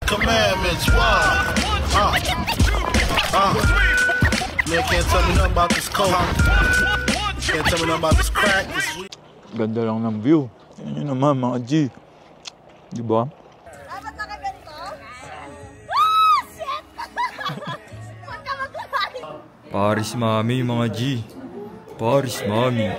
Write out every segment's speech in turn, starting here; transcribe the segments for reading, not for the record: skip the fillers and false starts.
Commandments, why? Man, can't tell me nothing about this coke. Can't tell me nothing about this crack, this weed. Ganda lang ng view. Yan yun naman mga G. Diba? Dapat na kayo ganito? Ah! Shit! Huwag ka magkakalit! Paris Mami mga G. Paris Mami.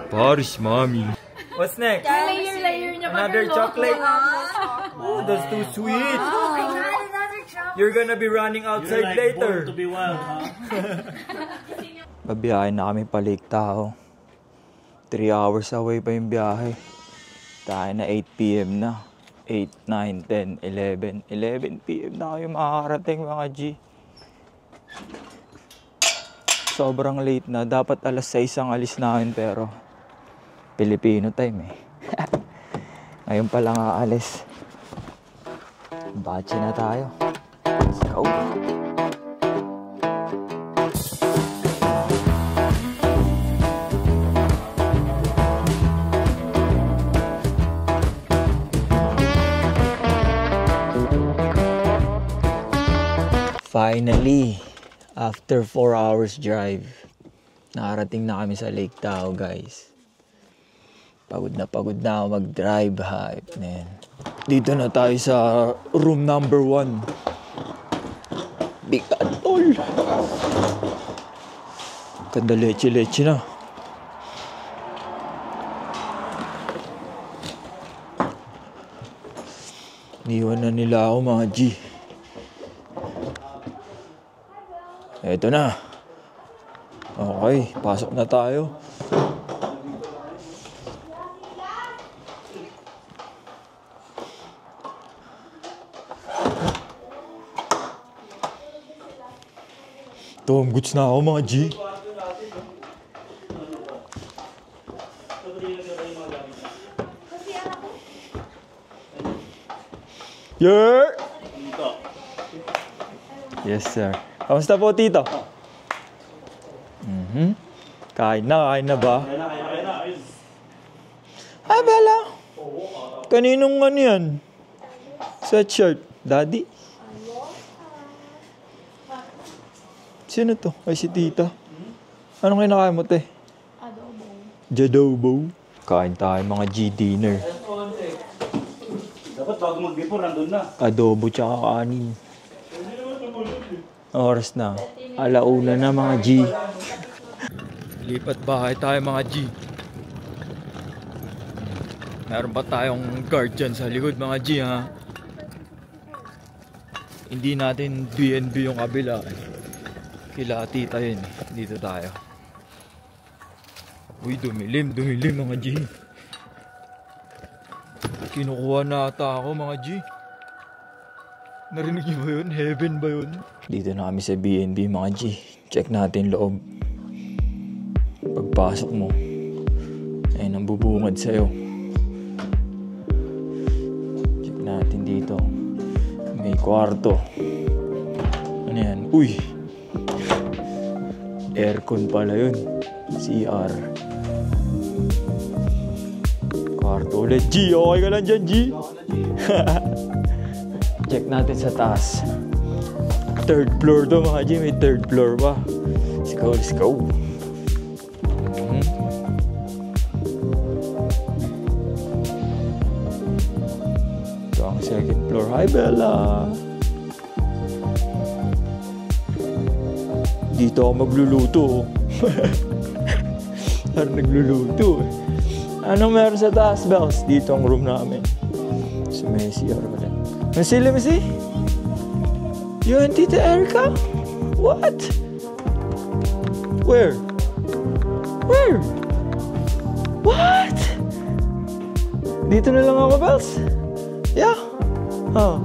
Paris Mami. What's next? Layer niya. Another chocolate? Oh, that's too sweet. You're gonna be running outside like later. To be wild, huh? Babiyahin na kami pa Lake Tahoe. 3 hours away pa yung biyahe. Tayo na 8 PM na. 8, 9, 10, 11. 11 PM na kayo makakarating mga G. Sobrang late na. Dapat alas 6 ang alis namin pero Filipino time eh. Ngayon pa lang aalis. Bache na tayo. Let's go. Finally, after 4 hours drive, nakarating na kami sa Lake Tahoe, guys. Pagod na ako mag-drive, hype na yan. Dito na tayo sa room number 1. Bigat, tol. Ganda leche-leche na. Niwan na nila ako mga G. Eto na. Okay, pasok na tayo. Tom, goods na ako mga G. Yeah! Yes, sir. Kamusta po, Tito? Kain na ba? Ay, Bella. Kaninong ano yan? Sweatshirt. Daddy? Sino to? Ay, si Tita. Anong kinakain mo, te? Adobo. Jadobo. Kain tayo mga G-dinner. Dapat bago mag-before, nandun na. Adobo tsaka kanin. Oras na. Alauna na mga G. Lipat bahay tayo mga G. Meron pa tayong guard dyan sa likod mga G, ha? Hindi natin B&B yung kabila. Kila tita yun. Dito tayo. Uy, dumilim mga G. Kinukuha na ata ako mga G. Narinig niyo ba yun? Heaven ba yun? Dito na kami sa B&B mga G. Check natin loob. Pagpasok mo, ayun ang bubungad sa'yo. Check natin dito. May kwarto. Ano yan? Uy! Aircon pala yun. CR. Kwarto ulit. G, okay ka lang dyan, G? Check natin sa taas. 3rd floor to mga G. May 3rd floor pa. Let's go. Ito ang 2nd floor. Hi, Bella. Dito ako magluluto. Parang nagluluto. Anong meron sa taas, Bells? Dito ang room namin. So, may CR ulit. Missy? You and Tita Erica? What? Where? What? Dito na lang ako, Bells? Yeah? Oh.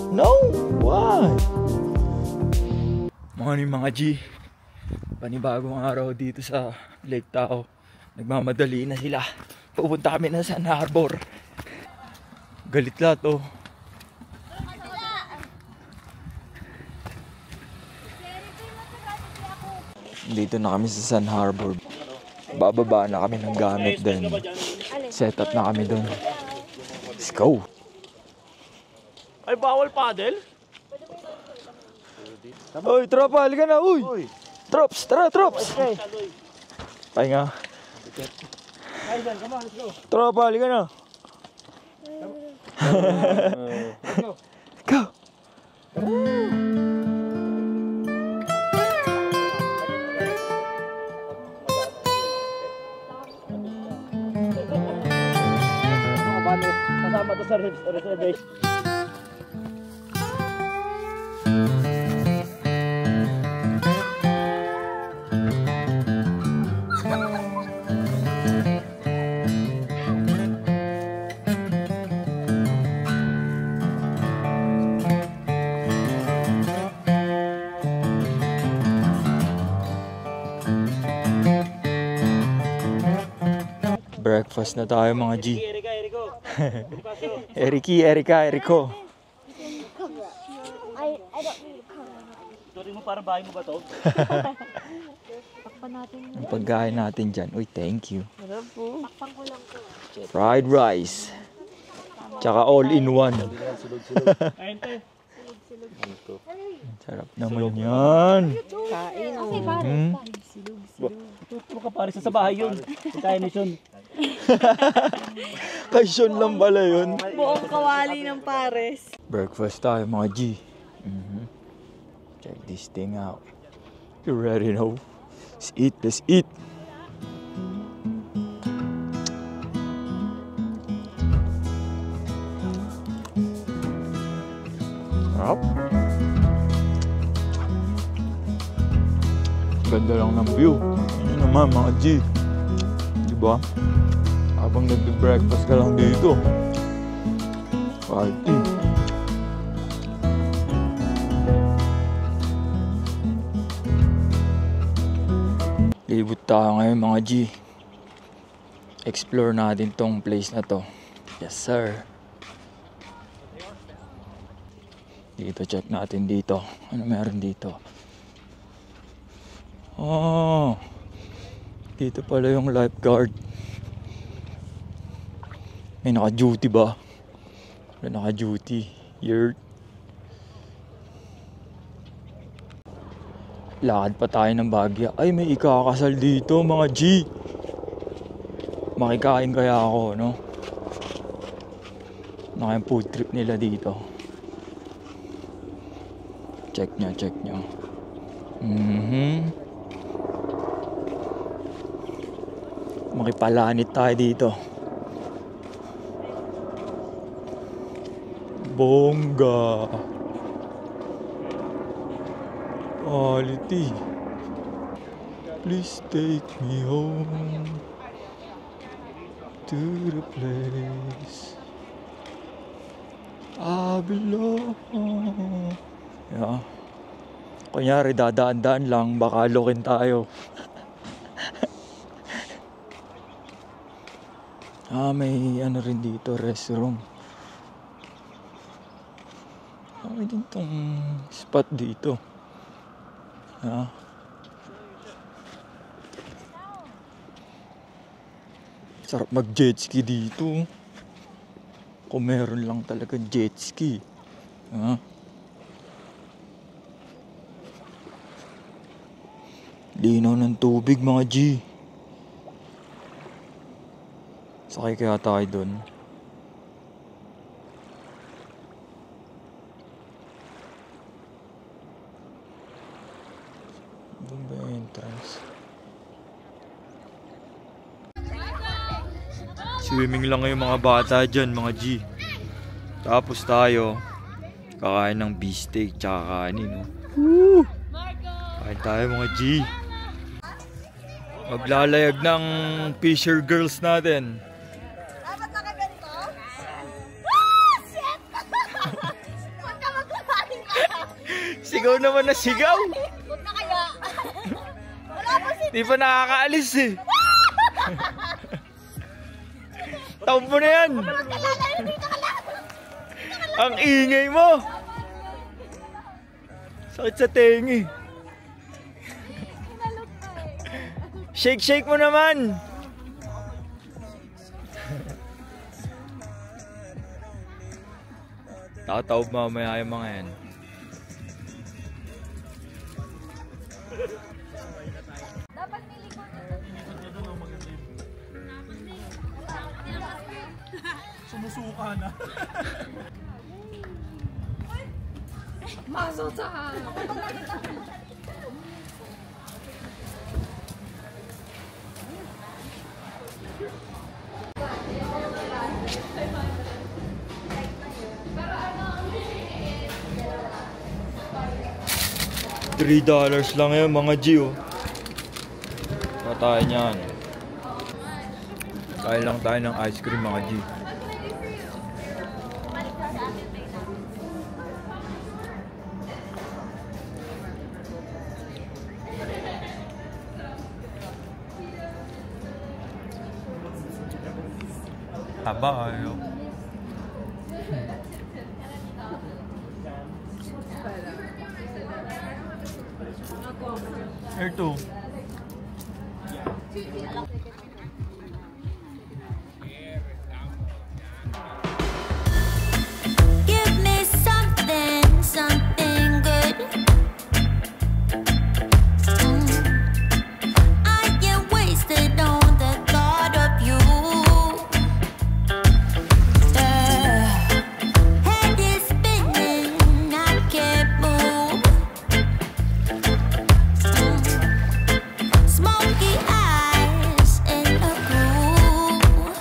No? Why? Mga G. Panibagong araw dito sa Lake Tahoe. Nagmamadali na sila. Pupunta kami na San Harbor. Galit lahat, oh. Dito na kami sa San Harbor. Bababa na kami ng gamit din. Set up na kami doon. Let's go. Ay, bawal paddle? Uy, tropa, halika na, uy! Trops, tara, trops! Okay. Pahinga. Kailan, come on, let's go. Tropa, halika na. Let's go. Go! Kasama to sa reservation. Breakfast na tayo mga G. Eriko. Eriko. I don't need to come. Turing mo para bahay mo ba to? Takpan natin. Ang pagkain natin dyan. Uy, thank you. Takpan ko lang ko. Fried rice. Tsaka all in one. Ayun te. Sarap naman yan. Kain. Okay, pare. Tuturo ka pare sa bahay yun. Kaya ni Sean. Kay Sean lang pala yun. Buong kawali ng pares. Breakfast tayo mga G. Check this thing out. You ready now? Let's eat, let's eat. Sarap. Ganda lang ng view. Ano naman mga G. Diba? Habang nagbe-breakfast ka lang dito. Party. Libot tayo ngayon mga G. Explore natin tong place na to. Yes sir. Dito check natin dito. Ano meron dito? Oh. Dito pala yung lifeguard. May naka-duty ba? Wala naka-duty. Yurt. Lakad pa tayo ng Bagya. Ay, may ikakasal dito mga G. Makikain kaya ako, no? Naka yung food trip nila dito. Check nyo, check nyo. Makipalanit tayo dito. Bongga. Quality. Please take me home to the place I belong. Yeah. Kunyari dadaan-daan lang, baka lokin tayo. May ano rin dito, restroom. May din tong spot dito. Sarap mag jet ski dito. Kung meron lang talaga jet ski. Linaw ng tubig mga G. Sakay kaya tayo dun. Doon ba yung entrance? Swimming lang yung mga bata dyan mga G. Tapos tayo kakain ng beefsteak tsaka kanin. Woo! Kain tayo mga G. Maglalayag ng fisher girls natin. Dapat nakaganito? Shit! Huwag ka magkakain ka. Sigaw naman na sigaw. Huwag na kaya. Wala pa si... Di pa nakakaalis eh. Taon mo na yan. Ang ingay mo. Sakit sa tengi. Shake mo naman. Tatawag mamaya yung mga yan. Dapat nilikod Sumusuka na. $3 lang yan mga G, oh. Patayin yan. Kain lang tayo ng ice cream mga G. Haba kayo. Ito. Give me something, something good. I get wasted on the thought of you. Head is spinning, I can't move. Smoky eyes in a groove.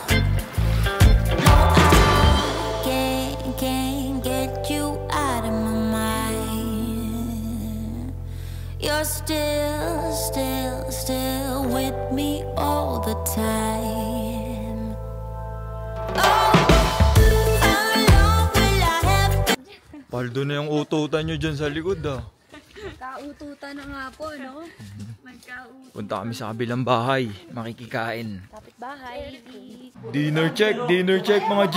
No, I can't get you out of my mind. You're still with me all the time. Oh, how long will I have to Paldo na yung ututan nyo dyan sa likod, ah. Kaututan na nga po, no? Magkaututan. Punta kami sa kabilang bahay. Makikikain. Kapitbahay. Dinner check mga G.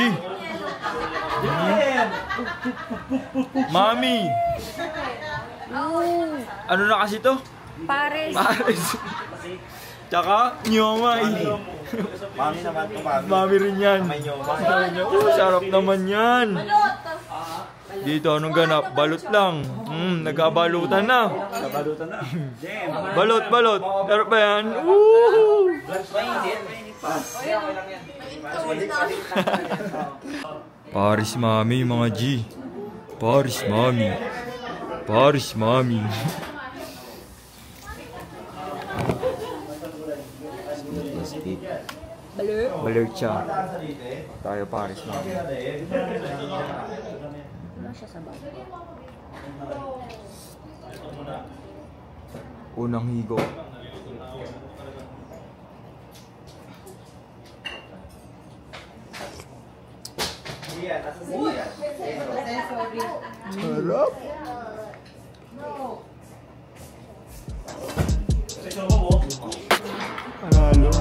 Mami! Ano na kasi to? Pares. Pares. Tsaka, nyomay. Mami naman to, mami. Mami rin yan. Sarap naman yan. Dito, anong ganap? Balot lang. Nagkabalutan na. Kabalutan na. Balot. Sarap ba yan? Woo! Paris Mami, mga G. Paris Mami. Paris Mami. Balot siya. Tayo Paris Mami. Unang higo. Sarap. Panalo.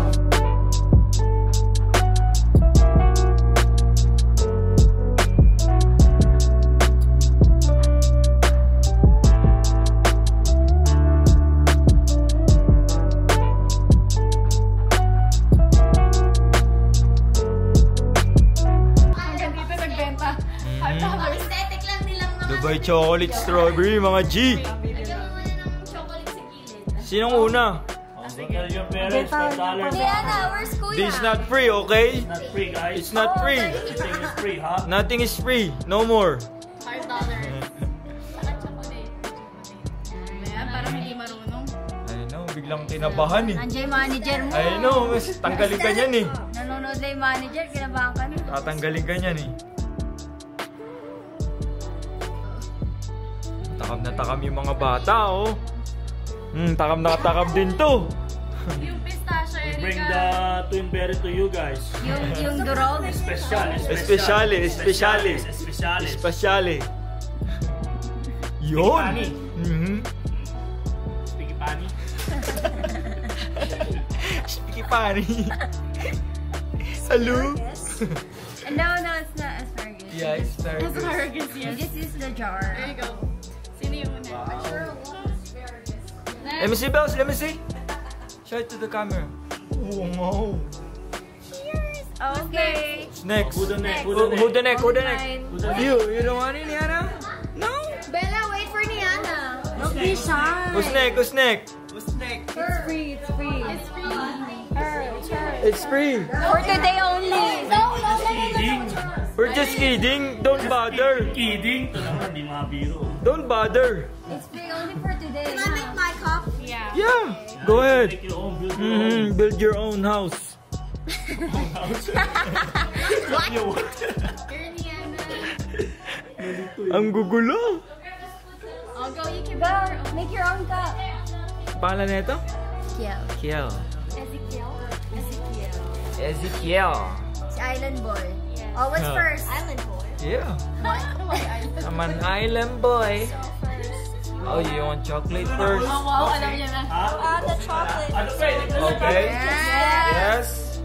Aesthetic lang nilang mga Dubai chocolate strawberry, mga G. lagyan mo muna ng chocolate sa gilid. Sinong una? Tell your parents $5. Diana, where's Kuya? This is not free, okay? Not free, guys. It's not free. Everything is free, huh? Nothing is free. No more. $5. Saka chocolate. Ayan, parang hindi marunong. I know, biglang kinabahan eh. Andiyan yung manager mo. I know, kasi tanggalin ka niyan eh. Nanonood na yung manager, kinabahan ka na. Tatanggalin ka niyan eh. Takam na takam yung mga bata, oh. Takam na takam din to. Yung pistachio, Erika. Bring the twin berry to you guys. Yung durog. Especially. Yun. Sticky pani. Sticky pani. Hello. No, it's not asparagus. Yeah, it's very good. Asparagus, yes. This is the jar. There you go. Sino yung una? Let me see, Bells. Let me see. Show it to the camera. Oh, wow. Cheers! Okay. Who's next? Who the neck? Who the neck? Who the neck? You don't want it, Niana? No? Bella, wait for Niana. Don't be shy. Who's neck? Who's neck? It's free. It's free. It's free. Her. It's free. For today only. No. We're just kidding. Don't bother. Kidding. Ito naman, di mabiro. Don't bother. It's free only for today. Can I make my cup? Yeah. Yeah. Go ahead. Make your own, build your own. Build your own house. What? Ang gugulo. I'll go. You can go. Make your own cup. Pangalan nito? Kiel. Kiel. Ezekiel. Ezekiel. Si Island Boy. Oh, what's first? Island Boy. Yeah. What? I'm an island boy. Oh, you want chocolate first? Wow, alam niya na. The chocolate. Ano pa eh? Okay. Yes.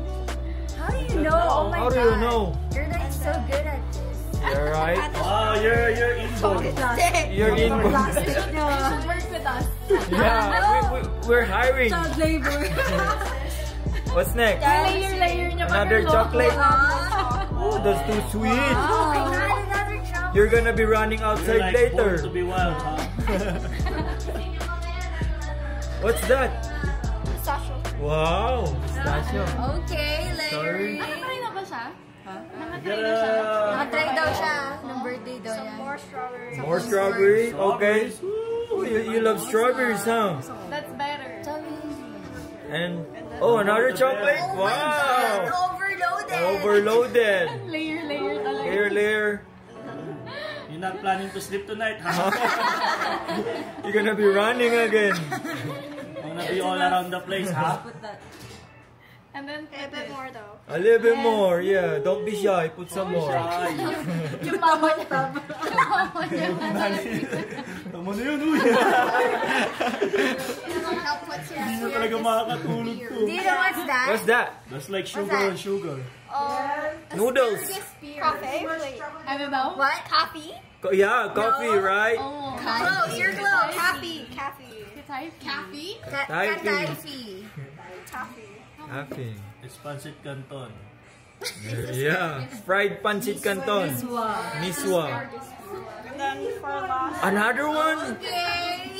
How do you know? Oh my How god. do you know? You're like so good at this. You're right. Wow, you're inborn. You're in. Plastic na. Work with us. Yeah, we're hiring. Child labor. What's next? Layer niya pa. Another chocolate? Oh, that's too sweet. Oh my god, another chocolate. You're gonna be running You're outside like later. born to be wild, huh? What's that? Pistachio. Wow, pistachio. Okay, Sorry. layering. Nakatry na ba siya? Nakatry daw siya. Nung birthday daw niya. More strawberry? Okay. Ooh, you love strawberries, huh? That's better. And oh, another chocolate? Wow. Overloaded. Overloaded. Layer talaga. Layer. You're not planning to sleep tonight, huh? You're gonna be running again. Gonna be all around the place, huh? And then A bit more though. A little bit more, yeah. Don't be shy. Put some more. Ay, yung mama niya. Yung mama niya. tama na yun, uy. Hindi na talaga makakatulog to. Do you know what's that? What's that? That's like sugar and sugar. Noodles. Coffee? Ano daw? What? Coffee? Yeah, coffee, right? Oh. Close. You're close. Coffee. Coffee? Kataifi. Coffee. It's pancit canton. Yeah. Fried pancit canton. Miswa. Another one? Yay!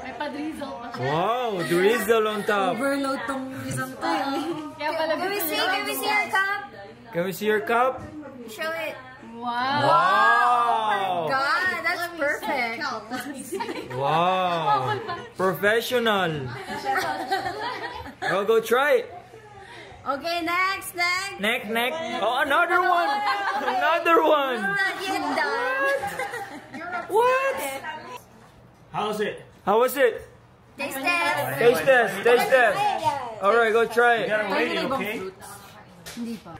May pa-drizzle pa siya. Wow, drizzle on top. Overload tong isang tayo. Kaya pala Can we see your cup? Can we see your cup? Show it. Wow. Wow. God, that's perfect. Wow. Professional. I'll go try it. Okay, next. Neck. Oh, another one. Another one. I'm not yet done. What? How's it? How was it? Taste test. Taste test. All right, go try You it. gotta wait, okay? Hindi pa.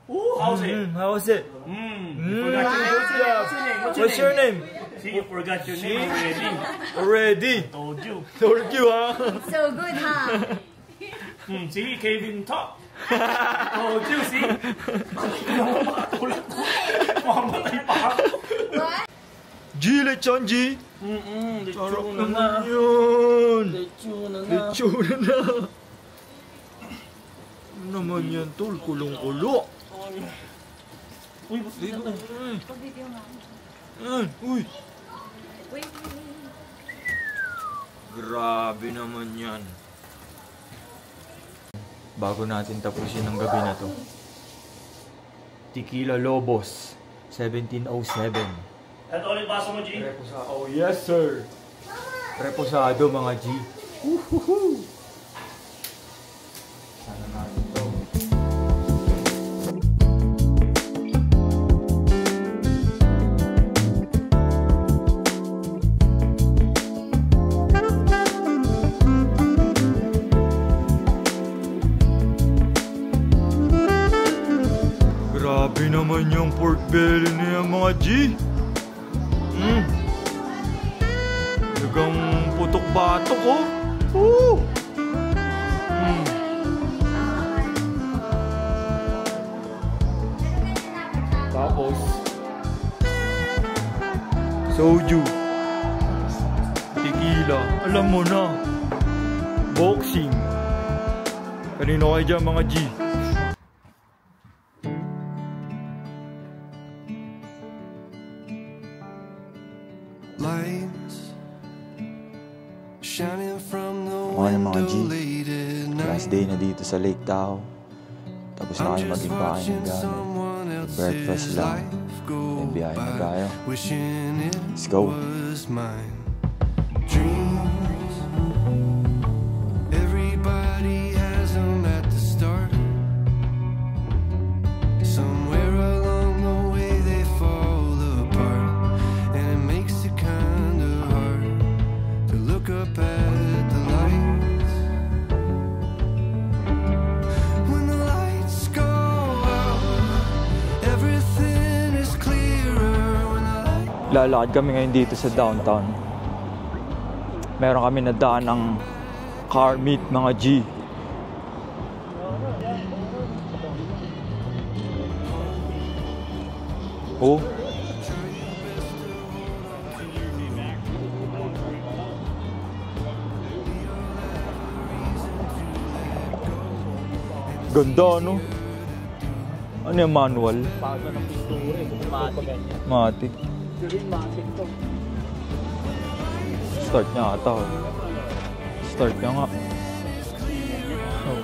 Ooh, how's it? How was it? You forgot your name. Good job. What's your name? See, you forgot your name already. Already. Told you. Told you, huh? So good, huh? See, Kevin talk. Told you, see? Mamatay pa ako. What? G, lechon, G. Lechon na na. Yun. Lechon na na. Lechon na. Ano naman yan, tol? Kulong-kulo. Uy, buti na to. Yan, uy. Grabe naman yan. Bago natin tapusin ang gabi na to. Tequila Lobos, 1707. Ito ulit baso mo, G. Reposado. Oh, yes, sir. Reposado, mga G. Woohoo! Sana natin to. Grabe naman yung pork belly niya, mga G. Talagang putok-batok, oh. Woo! Tapos, soju, tequila, alam mo na, boxing. Kanino kayo dyan, mga G? lights shining from the Okay mga G, window late at night. last day na dito sa Lake Tahoe. Tapos na kayo mag-impake ng gamit. Breakfast lang. Then biyahe na tayo. Let's go. Dreams, everybody has them at the start. Somewhere along the way they fall apart, and it makes it kind of hard to look up at the lights. When the lights go out, everything is clearer. When the lights Lalakad kami ngayon dito sa downtown. Meron kami nadaan ng car meet mga G. Oh. Ganda, no? Ano yung manual? Paso ng pintura eh. Matik. Matik. Matik to. Start niya ata. Start niya nga. Oh.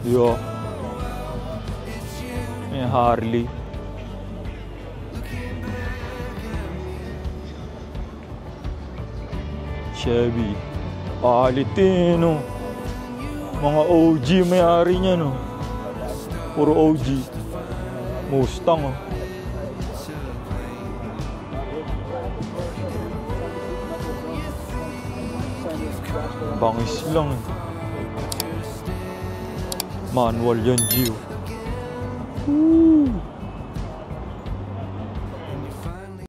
Yo. May Harley. Chevy. Palitino. Mga OG may-ari niya, no? Puro OG. Mustang, oh. Bangis lang, eh. Manual yan, G. Woo!